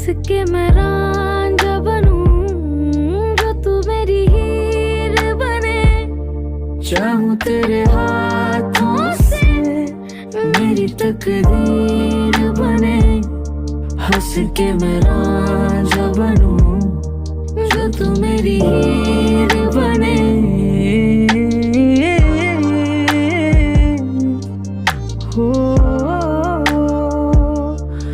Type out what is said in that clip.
के मैं रांझा बनूं, जो तू मेरी हीर बने। चाहूं तेरे हाथों से मेरी तकदीर बने। हंस के मैं रांझा बनूं, जो तू मेरी हीर